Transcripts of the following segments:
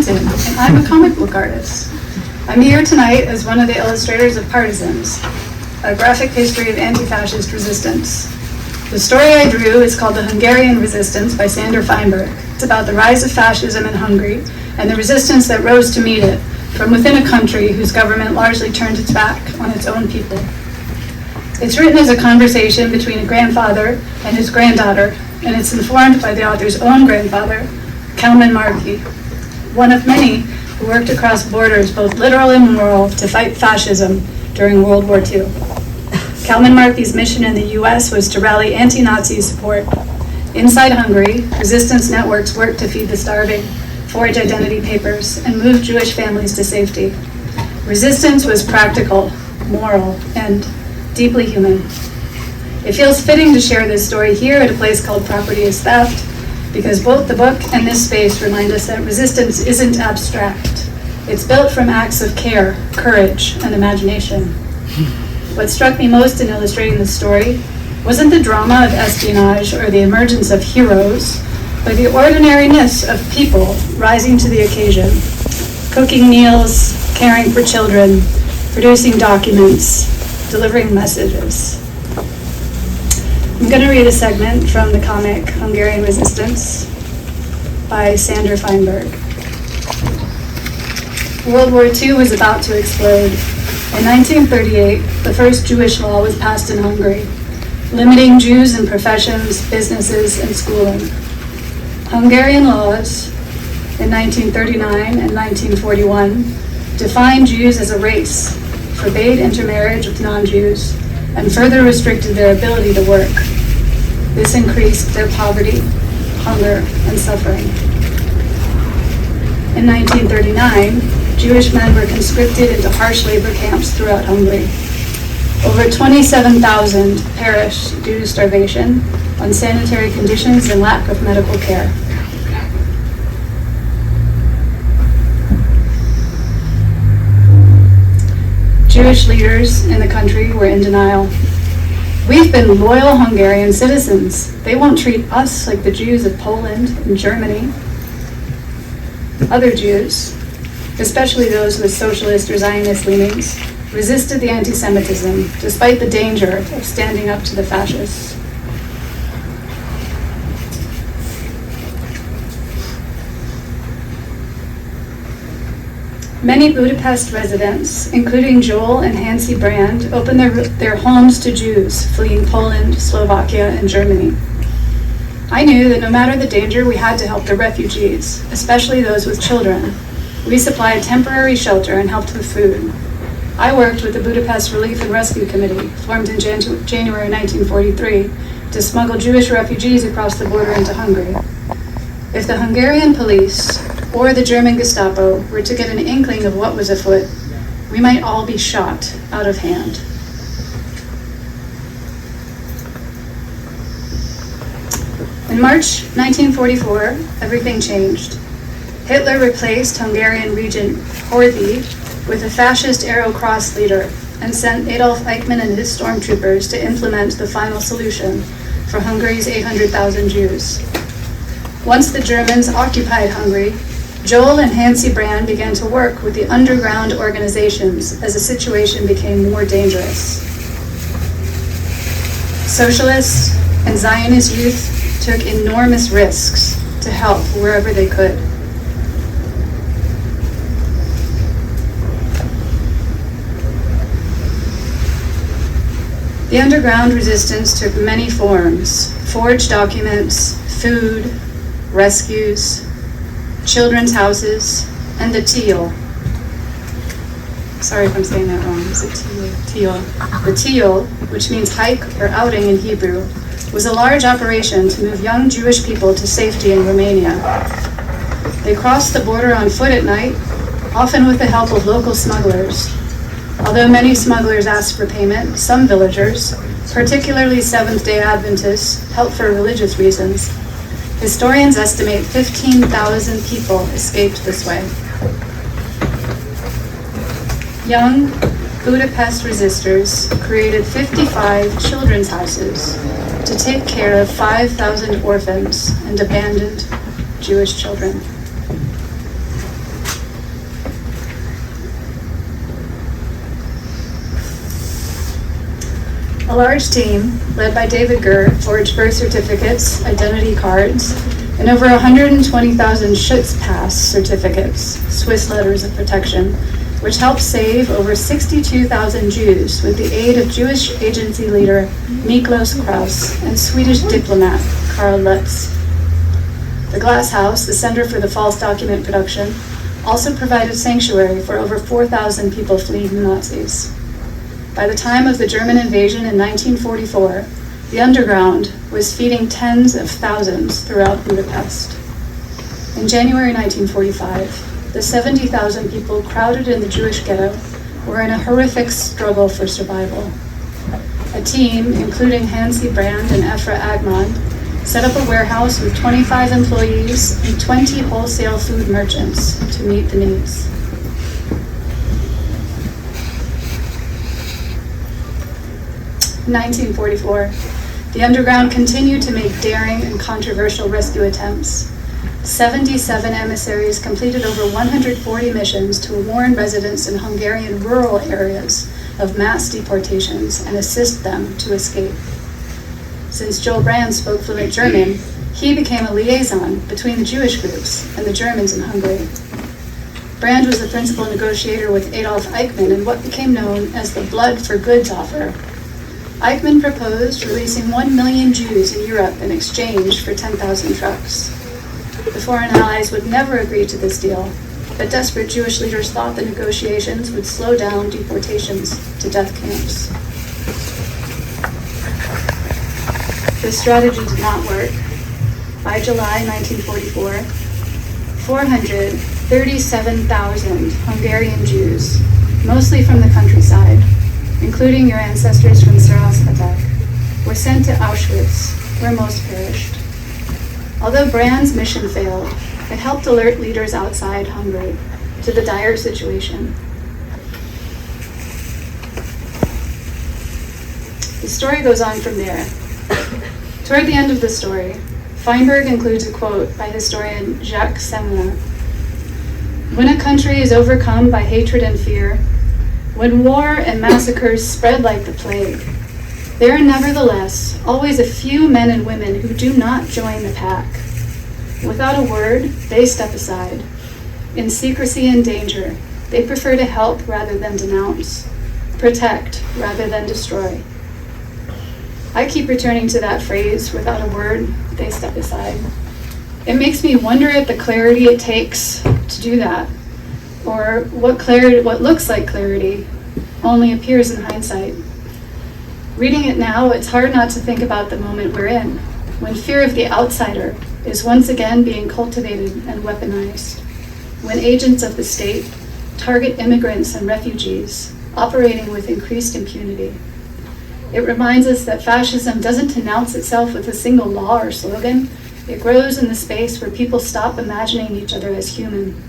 McClinton, and I'm a comic book artist. I'm here tonight as one of the illustrators of Partisans, a graphic history of anti-fascist resistance. The story I drew is called The Hungarian Resistance by Sander Feinberg. It's about the rise of fascism in Hungary and the resistance that rose to meet it from within a country whose government largely turned its back on its own people. It's written as a conversation between a grandfather and his granddaughter, and it's informed by the author's own grandfather, Kalman Markey, one of many who worked across borders, both literal and moral, to fight fascism during World War II. Kalman Markey's mission in the US was to rally anti-Nazi support. Inside Hungary, resistance networks worked to feed the starving, forge identity papers, and move Jewish families to safety. Resistance was practical, moral, and deeply human. It feels fitting to share this story here at a place called Property is Theft, because both the book and this space remind us that resistance isn't abstract. It's built from acts of care, courage, and imagination. What struck me most in illustrating this story wasn't the drama of espionage or the emergence of heroes, but the ordinariness of people rising to the occasion, cooking meals, caring for children, producing documents, delivering messages. I'm going to read a segment from the comic Hungarian Resistance by Sander Feinberg. World War II was about to explode. In 1938, the first Jewish law was passed in Hungary, limiting Jews in professions, businesses, and schooling. Hungarian laws in 1939 and 1941 defined Jews as a race, forbade intermarriage with non-Jews, and further restricted their ability to work. This increased their poverty, hunger, and suffering. In 1939, Jewish men were conscripted into harsh labor camps throughout Hungary. Over 27,000 perished due to starvation, unsanitary conditions, and lack of medical care. Jewish leaders in the country were in denial. We've been loyal Hungarian citizens. They won't treat us like the Jews of Poland and Germany. Other Jews, especially those with socialist or Zionist leanings, resisted the anti-Semitism despite the danger of standing up to the fascists. Many Budapest residents, including Joel and Hansi Brand, opened their homes to Jews fleeing Poland, Slovakia, and Germany. I knew that no matter the danger, we had to help the refugees, especially those with children. We supplied temporary shelter and helped with food. I worked with the Budapest Relief and Rescue Committee, formed in January 1943, to smuggle Jewish refugees across the border into Hungary. If the Hungarian police or the German Gestapo were to get an inkling of what was afoot, we might all be shot out of hand. In March 1944, everything changed. Hitler replaced Hungarian Regent Horthy with a fascist Arrow Cross leader and sent Adolf Eichmann and his stormtroopers to implement the final solution for Hungary's 800,000 Jews. Once the Germans occupied Hungary, Joel and Hansi Brand began to work with the underground organizations as the situation became more dangerous. Socialists and Zionist youth took enormous risks to help wherever they could. The underground resistance took many forms: forged documents, food, rescues, children's houses, and the teal. Sorry if I'm saying that wrong. Is it teal? The teal, which means hike or outing in Hebrew, was a large operation to move young Jewish people to safety in Romania. They crossed the border on foot at night, often with the help of local smugglers. Although many smugglers asked for payment, some villagers, particularly Seventh-day Adventists, helped for religious reasons. Historians estimate 15,000 people escaped this way. Young Budapest resistors created 55 children's houses to take care of 5,000 orphans and abandoned Jewish children. A large team, led by David Gurr, forged birth certificates, identity cards, and over 120,000 Schutzpass certificates, Swiss letters of protection, which helped save over 62,000 Jews with the aid of Jewish agency leader Miklos Kraus and Swedish diplomat Karl Lutz. The Glass House, the Center for the False Document Production, also provided sanctuary for over 4,000 people fleeing the Nazis. By the time of the German invasion in 1944, the underground was feeding tens of thousands throughout Budapest. In January 1945, the 70,000 people crowded in the Jewish ghetto were in a horrific struggle for survival. A team, including Hansi Brand and Efra Agman, set up a warehouse with 25 employees and 20 wholesale food merchants to meet the needs. In 1944, the underground continued to make daring and controversial rescue attempts. 77 emissaries completed over 140 missions to warn residents in Hungarian rural areas of mass deportations and assist them to escape. Since Joel Brand spoke fluent German, he became a liaison between the Jewish groups and the Germans in Hungary. Brand was the principal negotiator with Adolf Eichmann in what became known as the Blood for Goods offer. Eichmann proposed releasing 1 million Jews in Europe in exchange for 10,000 trucks. The foreign allies would never agree to this deal, but desperate Jewish leaders thought the negotiations would slow down deportations to death camps. This strategy did not work. By July 1944, 437,000 Hungarian Jews, mostly from the countryside, including your ancestors from Saraspatak, were sent to Auschwitz, where most perished. Although Brand's mission failed, it helped alert leaders outside Hungary to the dire situation. The story goes on from there. Toward the end of the story, Feinberg includes a quote by historian Jacques Semler. When a country is overcome by hatred and fear, when war and massacres spread like the plague, there are nevertheless always a few men and women who do not join the pack. Without a word, they step aside. In secrecy and danger, they prefer to help rather than denounce, protect rather than destroy. I keep returning to that phrase, without a word, they step aside. It makes me wonder at the clarity it takes to do that, or what looks like clarity only appears in hindsight. Reading it now, it's hard not to think about the moment we're in, when fear of the outsider is once again being cultivated and weaponized, when agents of the state target immigrants and refugees, operating with increased impunity. It reminds us that fascism doesn't announce itself with a single law or slogan. It grows in the space where people stop imagining each other as human.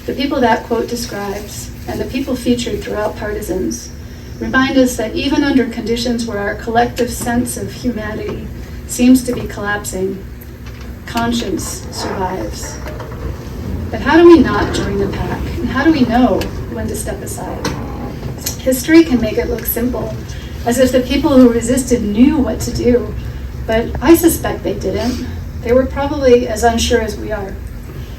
The people that quote describes, and the people featured throughout Partisans, remind us that even under conditions where our collective sense of humanity seems to be collapsing, conscience survives. But how do we not join the pack? And how do we know when to step aside? History can make it look simple, as if the people who resisted knew what to do, but I suspect they didn't. They were probably as unsure as we are,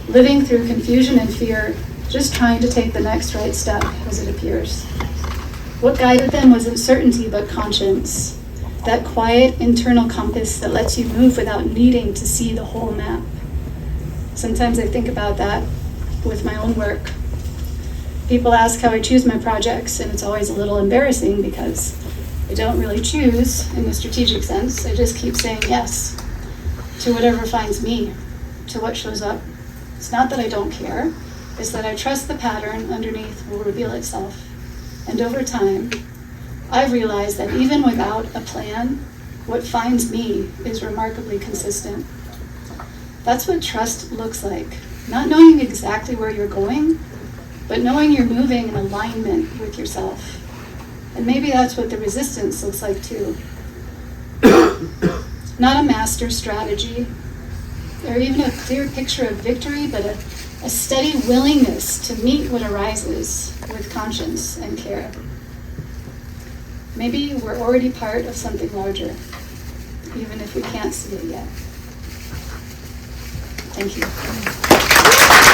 living through confusion and fear, just trying to take the next right step as it appears. What guided them wasn't certainty, but conscience, that quiet internal compass that lets you move without needing to see the whole map. Sometimes I think about that with my own work. People ask how I choose my projects, and it's always a little embarrassing because I don't really choose in the strategic sense. I just keep saying yes to whatever finds me, to what shows up. It's not that I don't care, it's that I trust the pattern underneath will reveal itself. And over time, I've realized that even without a plan, what finds me is remarkably consistent. That's what trust looks like. Not knowing exactly where you're going, but knowing you're moving in alignment with yourself. And maybe that's what the resistance looks like too. Not a master strategy, or even a clear picture of victory, but a steady willingness to meet what arises with conscience and care. Maybe we're already part of something larger, even if we can't see it yet. Thank you.